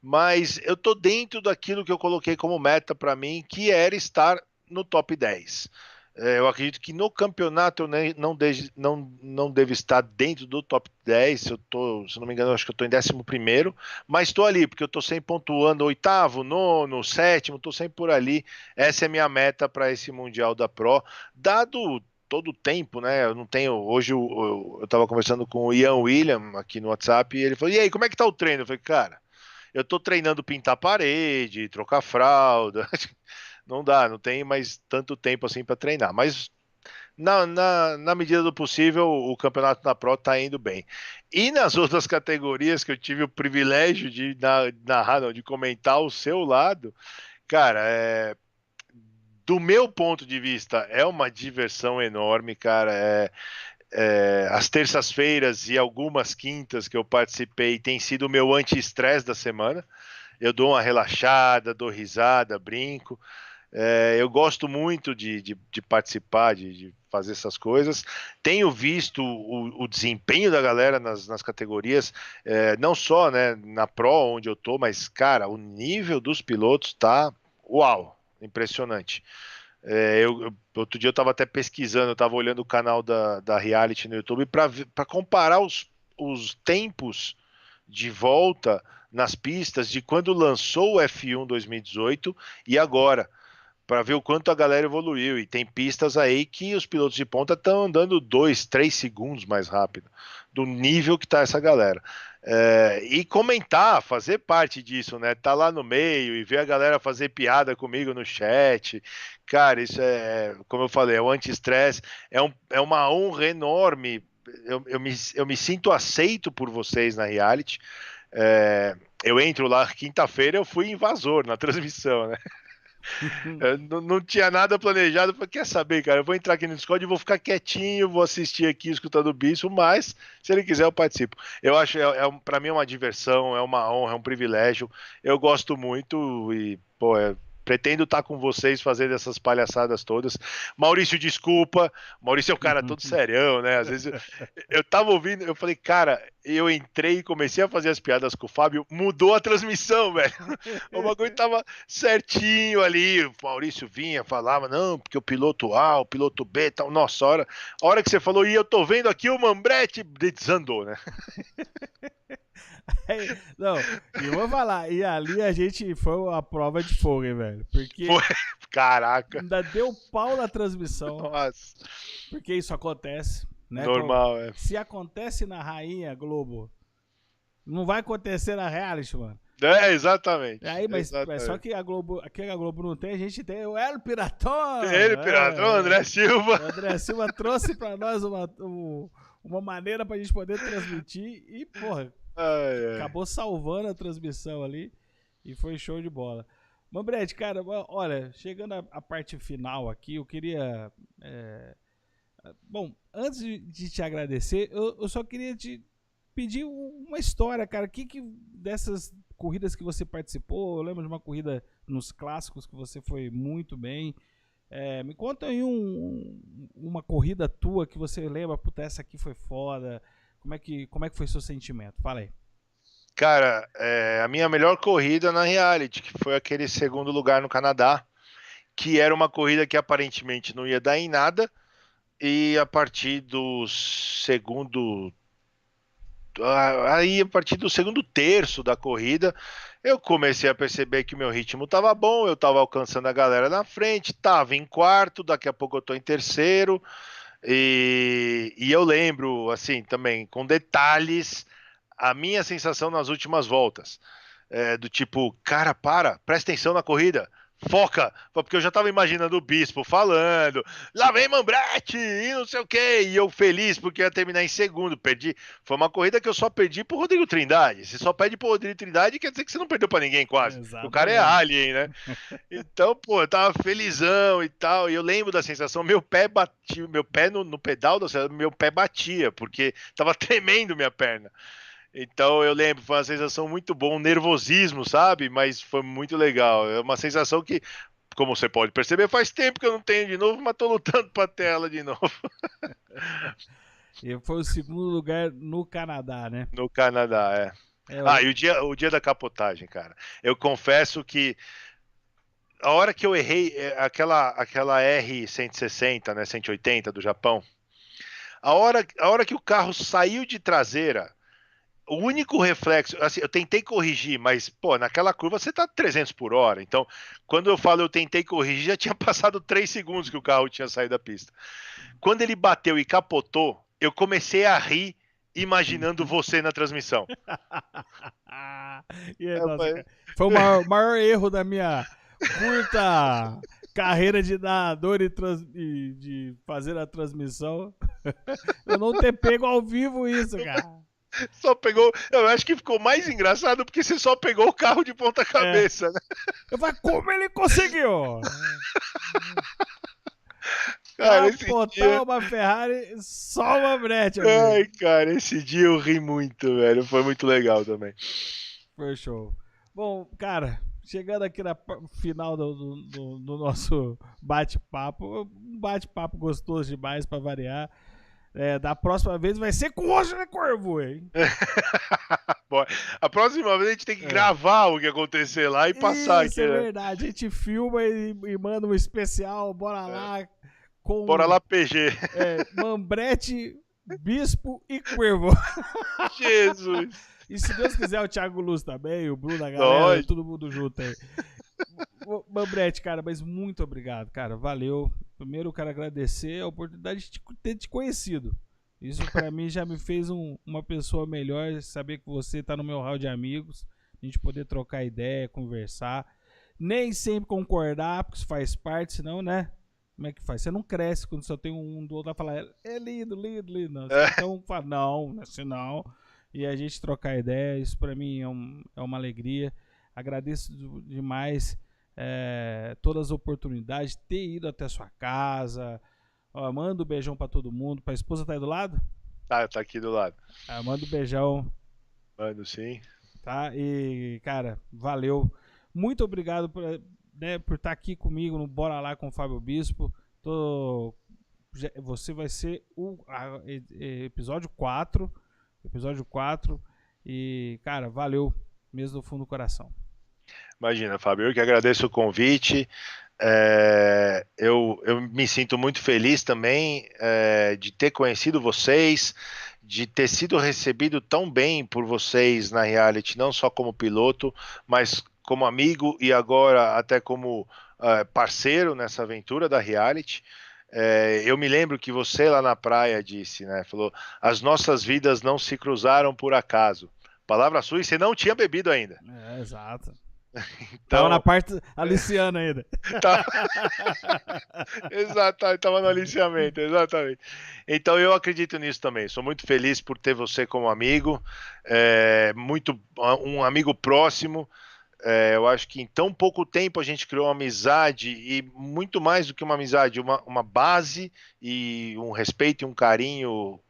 mas eu tô dentro daquilo que eu coloquei como meta para mim, que era estar no top 10. Eu acredito que no campeonato eu não devo estar dentro do top 10. Se eu não me engano, acho que eu estou em 11º, mas estou ali, porque eu estou sempre pontuando 8º, 9º, 7º, estou sempre por ali. Essa é a minha meta para esse Mundial da Pro, dado todo o tempo, né? Eu não tenho. Hoje eu estava conversando com o Ian William aqui no WhatsApp e ele falou: e aí, como é que tá o treino? Eu falei, cara, eu tô treinando pintar parede, trocar fralda. Não dá, não tem mais tanto tempo assim para treinar. Mas na medida do possível, o campeonato na Pro tá indo bem. E nas outras categorias que eu tive o privilégio de narrar, não, de comentar ao seu lado, cara, do meu ponto de vista, é uma diversão enorme, cara. As terças-feiras e algumas quintas que eu participei tem sido o meu anti-estresse da semana. Eu dou uma relaxada, dou risada, brinco. Eu gosto muito de participar, de fazer essas coisas. Tenho visto o desempenho da galera nas categorias, não só, né, na Pro, onde eu tô, mas, cara, o nível dos pilotos tá, uau, impressionante. Outro dia eu estava até pesquisando, eu estava olhando o canal da Reality no YouTube para comparar os tempos de volta nas pistas de quando lançou o F1 2018 e agora, para ver o quanto a galera evoluiu. E tem pistas aí que os pilotos de ponta estão andando 2, 3 segundos mais rápido do nível que tá essa galera. E comentar, fazer parte disso, né? Tá lá no meio e ver a galera fazer piada comigo no chat. Cara, isso como eu falei, é o anti-estresse, é uma honra enorme. Eu me sinto aceito por vocês na reality. Eu entro lá, quinta-feira eu fui invasor na transmissão, né? Eu não tinha nada planejado. Falei, quer saber, cara? Eu vou entrar aqui no Discord e vou ficar quietinho, vou assistir aqui escutando o Bispo, mas se ele quiser eu participo. Eu acho, para mim é uma diversão, é uma honra, é um privilégio. Eu gosto muito e, pô, pretendo estar com vocês fazendo essas palhaçadas todas. Maurício, desculpa. Maurício é um cara todo serião, né? Às vezes eu tava ouvindo, eu falei, cara, eu entrei e comecei a fazer as piadas com o Fábio, mudou a transmissão, velho. O bagulho tava certinho ali. O Maurício vinha, falava, não, porque o piloto A, o piloto B, tal. Nossa, a hora que você falou, e eu tô vendo aqui o Mambretti, desandou, né? Não, e eu vou falar, e ali a gente foi a prova de fogo, hein, velho? Porque caraca, ainda deu pau na transmissão. Nossa. Porque isso acontece, né? Normal, Se acontece na Rainha Globo, não vai acontecer na reality, mano. Exatamente. Aí, mas só que a Globo não tem, a gente tem o El Piratão. Ele, Piratão, André Silva. O André Silva trouxe pra nós uma maneira pra gente poder transmitir e, porra, acabou salvando a transmissão ali e foi show de bola. Mambrete, cara, olha, chegando à parte final aqui, eu queria... Bom, antes de te agradecer, eu só queria te pedir uma história, cara. Que dessas corridas que você participou, eu lembro de uma corrida nos clássicos que você foi muito bem. Me conta aí uma corrida tua que você lembra, puta, essa aqui foi foda. Como é que foi seu sentimento? Fala aí. Cara, a minha melhor corrida na reality, que foi aquele segundo lugar no Canadá, que era uma corrida que aparentemente não ia dar em nada, e a partir do segundo terço da corrida, eu comecei a perceber que o meu ritmo estava bom, eu estava alcançando a galera na frente, estava em quarto, daqui a pouco eu estou em terceiro, e eu lembro, assim, também, com detalhes, a minha sensação nas últimas voltas, do tipo, cara, presta atenção na corrida, foca, porque eu já tava imaginando o Bispo falando, lá vem Mambrete, e não sei o que, e eu feliz porque ia terminar em segundo, perdi, foi uma corrida que eu só perdi pro Rodrigo Trindade, se só pede pro Rodrigo Trindade, quer dizer que você não perdeu pra ninguém quase, o cara é alien, né, então, pô, eu tava felizão e tal, e eu lembro da sensação, meu pé batia, meu pé no pedal, meu pé batia, porque tava tremendo minha perna. Então eu lembro, foi uma sensação muito boa, um nervosismo, sabe? Mas foi muito legal. É uma sensação que, como você pode perceber, faz tempo que eu não tenho de novo, mas tô lutando pra ter ela de novo. E foi o segundo lugar no Canadá, né? No Canadá, e o dia da capotagem, cara. Eu confesso que a hora que eu errei aquela R160, né, 180 do Japão, a hora que o carro saiu de traseira, o único reflexo, assim, eu tentei corrigir, mas, pô, naquela curva você tá 300 por hora. Então, quando eu falo eu tentei corrigir, já tinha passado 3 segundos que o carro tinha saído da pista. Quando ele bateu e capotou, eu comecei a rir imaginando você na transmissão. Nossa, foi o maior erro da minha curta carreira de narrador e de fazer a transmissão. Eu não ter pego ao vivo isso, cara. Só pegou. Eu acho que ficou mais engraçado porque você só pegou o carro de ponta cabeça, né? Eu falei, como ele conseguiu? Cara, esse dia... uma Ferrari, só uma brete. Ai, cara, esse dia eu ri muito, velho. Foi muito legal também. Foi show. Bom, cara, chegando aqui na final do nosso bate-papo, um bate-papo gostoso demais pra variar. Da próxima vez vai ser com o Roger Corvo, hein? A próxima vez a gente tem que gravar o que acontecer lá e passar aqui. Isso é verdade, a gente filma e manda um especial, bora lá. Bora lá, PG. Mambrete, Bispo e Corvo. Jesus. E se Deus quiser, o Thiago Luz também, o Bruno, a galera, todo mundo junto aí. Mambrete, cara, mas muito obrigado, cara, valeu. Primeiro eu quero agradecer a oportunidade de ter te conhecido. Isso pra mim já me fez uma pessoa melhor, saber que você tá no meu hall de amigos, a gente poder trocar ideia, conversar. Nem sempre concordar, porque isso faz parte, senão, né? Como é que faz? Você não cresce quando só tem um do outro a falar, é lindo, lindo, lindo. Não. Então fala, não, assim não. E a gente trocar ideia, isso pra mim é uma alegria. Agradeço demais todas as oportunidades, ter ido até a sua casa. Manda um beijão pra todo mundo. Pra esposa tá aí do lado? Tá aqui do lado. Manda um beijão. Mando sim. Tá? E, cara, valeu. Muito obrigado por estar aqui comigo no Bora Lá com o Fábio Bispo. Você vai ser o episódio 4. Episódio 4. E, cara, valeu mesmo do fundo do coração. Imagina, Fábio, eu que agradeço o convite. Eu me sinto muito feliz também de ter conhecido vocês, de ter sido recebido tão bem por vocês na reality, não só como piloto, mas como amigo e agora até como parceiro nessa aventura da reality. Eu me lembro que você lá na praia disse, né? Falou, as nossas vidas não se cruzaram por acaso. Palavra sua, e você não tinha bebido ainda. Exato. Tava Então, na parte aliciana ainda. tá... Exato, estava no aliciamento, exatamente. Então eu acredito nisso também. Sou muito feliz por ter você como amigo, um amigo próximo. Eu acho que em tão pouco tempo a gente criou uma amizade e muito mais do que uma amizade, uma base e um respeito e um carinho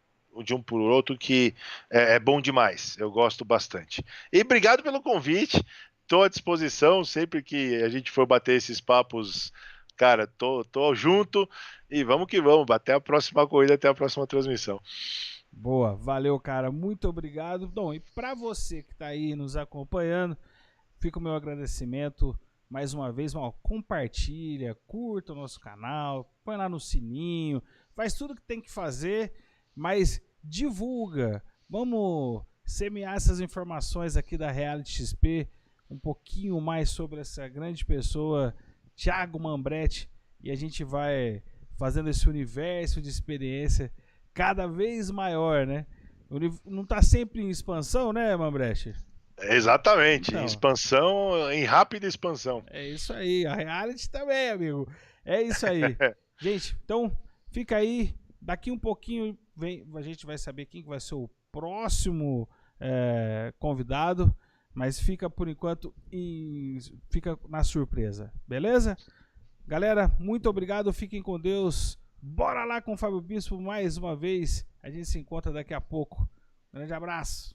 de um por outro que é bom demais. Eu gosto bastante. E obrigado pelo convite. Estou à disposição sempre que a gente for bater esses papos. Cara, tô junto e vamos que vamos. Até a próxima corrida, até a próxima transmissão. Boa, valeu, cara. Muito obrigado. Bom, e para você que está aí nos acompanhando, fica o meu agradecimento mais uma vez. Compartilha, curta o nosso canal, põe lá no sininho, faz tudo que tem que fazer, mas divulga. Vamos semear essas informações aqui da Reality XP, um pouquinho mais sobre essa grande pessoa, Thiago Mambretti, e a gente vai fazendo esse universo de experiência cada vez maior, né? Não está sempre em expansão, né, Mambretti? Exatamente, Então, em expansão, em rápida expansão. É isso aí, a reality também, amigo. É isso aí. Gente, então fica aí. Daqui um pouquinho a gente vai saber quem vai ser o próximo convidado, mas fica por enquanto fica na surpresa, beleza? Galera, muito obrigado, fiquem com Deus. Bora lá com o Fábio Bispo mais uma vez. A gente se encontra daqui a pouco. Grande abraço.